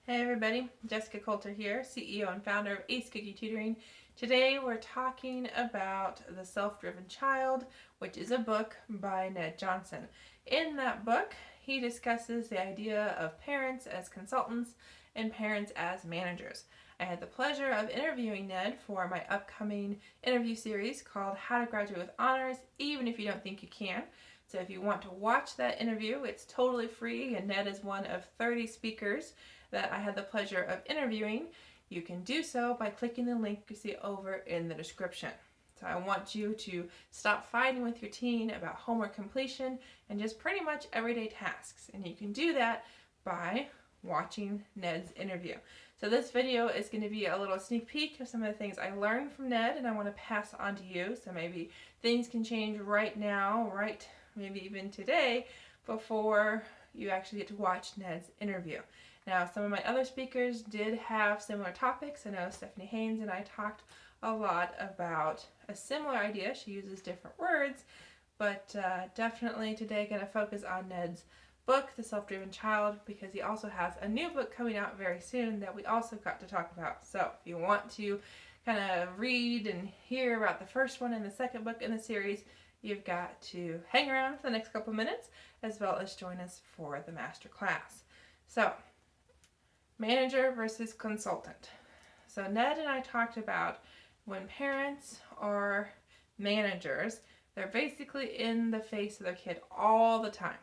Hey everybody, Jessica Coulter here, CEO and founder of Ace Cookie Tutoring. Today we're talking about The Self-Driven Child, which is a book by Ned Johnson. In that book, he discusses the idea of parents as consultants and parents as managers. I had the pleasure of interviewing Ned for my upcoming interview series called How to Graduate with Honors, Even If You Don't Think You Can. So if you want to watch that interview, it's totally free, and Ned is one of 30 speakers that I had the pleasure of interviewing. You can do so by clicking the link you see over in the description. So I want you to stop fighting with your teen about homework completion and just pretty much everyday tasks. And you can do that by watching Ned's interview. So this video is going to be a little sneak peek of some of the things I learned from Ned and I want to pass on to you. So maybe things can change right now, right maybe even today, before you actually get to watch Ned's interview. Now, some of my other speakers did have similar topics. I know Stephanie Haynes and I talked a lot about a similar idea. She uses different words, but definitely today going to focus on Ned's book, The Self-Driven Child, because he also has a new book coming out very soon that we also got to talk about. So if you want to kind of read and hear about the first one and the second book in the series, you've got to hang around for the next couple minutes as well as join us for the master class. So, manager versus consultant. So Ned and I talked about when parents are managers, they're basically in the face of their kid all the time.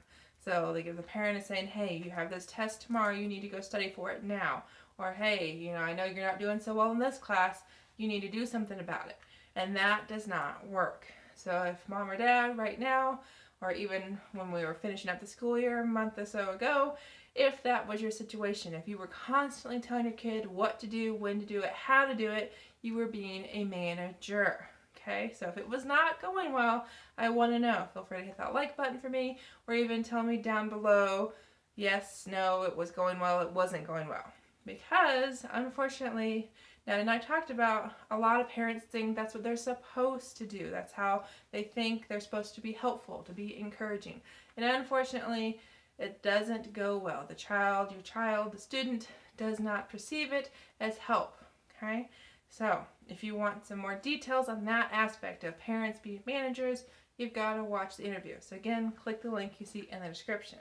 So they give the parent a saying, hey, you have this test tomorrow, you need to go study for it now. Or hey, I know you're not doing so well in this class, you need to do something about it. And that does not work. So if mom or dad right now, or even when we were finishing up the school year a month or so ago, if that was your situation, if you were constantly telling your kid what to do, when to do it, how to do it, you were being a manager. Okay, so if it was not going well, I want to know. Feel free to hit that like button for me, or even tell me down below, yes, no, it was going well, it wasn't going well. Because, unfortunately, Ned and I talked about a lot of parents think that's what they're supposed to do. That's how they think they're supposed to be helpful, to be encouraging. And unfortunately, it doesn't go well. The child, your child, the student does not perceive it as help, okay? So if you want some more details on that aspect of parents being managers, you've got to watch the interview. So again, click the link you see in the description.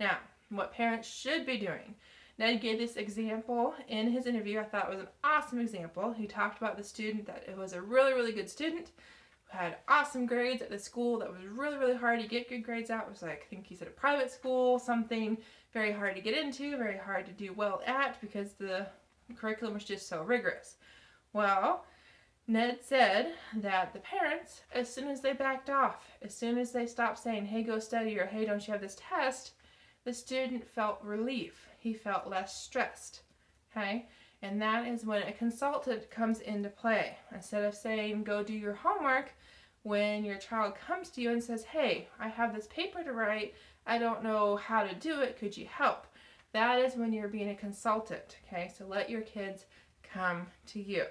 Now, what parents should be doing. Ned gave this example in his interview. I thought it was an awesome example. He talked about the student that it was a really, really good student, had awesome grades at the school that was really, really hard to get good grades out. It was like, I think he said a private school, something very hard to get into, very hard to do well at because the curriculum was just so rigorous. Well, Ned said that the parents, as soon as they backed off, as soon as they stopped saying, hey, go study, or hey, don't you have this test, the student felt relief. He felt less stressed, okay? And that is when a consultant comes into play. Instead of saying, go do your homework, when your child comes to you and says, hey, I have this paper to write, I don't know how to do it, could you help? That is when you're being a consultant, okay? So let your kids come to you.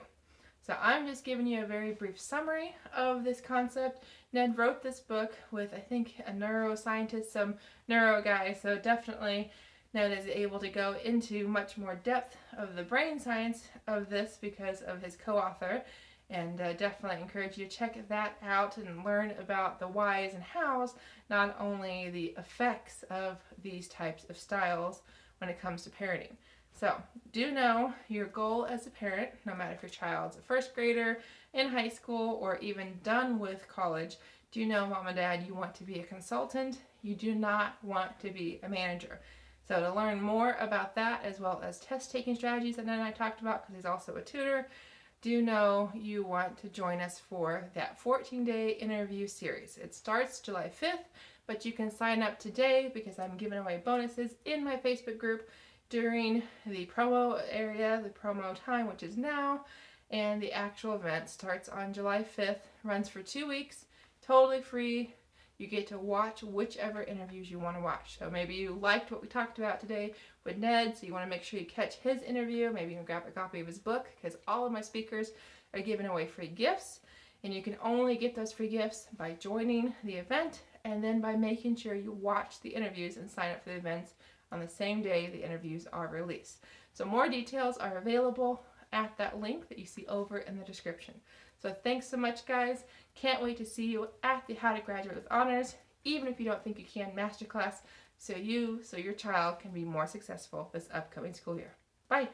So I'm just giving you a very brief summary of this concept. Ned wrote this book with, I think, a neuroscientist, some neuro guy, so definitely Ned is able to go into much more depth of the brain science of this because of his co-author, and definitely encourage you to check that out and learn about the whys and hows, not only the effects of these types of styles when it comes to parenting. So, do know your goal as a parent, no matter if your child's a first grader, in high school, or even done with college, do know, mom and dad, you want to be a consultant. You do not want to be a manager. So to learn more about that, as well as test-taking strategies that Ned and I talked about, because he's also a tutor, do know you want to join us for that 14-day interview series. It starts July 5th, but you can sign up today because I'm giving away bonuses in my Facebook group during the promo area, the promo time, which is now, and the actual event starts on July 5th, runs for 2 weeks, totally free. You get to watch whichever interviews you want to watch. So maybe you liked what we talked about today with Ned, so you want to make sure you catch his interview. Maybe you can grab a copy of his book, because all of my speakers are giving away free gifts. And you can only get those free gifts by joining the event and then by making sure you watch the interviews and sign up for the events on the same day the interviews are released. So more details are available at that link that you see over in the description. So thanks so much, guys. Can't wait to see you at the How to Graduate with Honors, even if you don't think you can masterclass, so your child can be more successful this upcoming school year. Bye.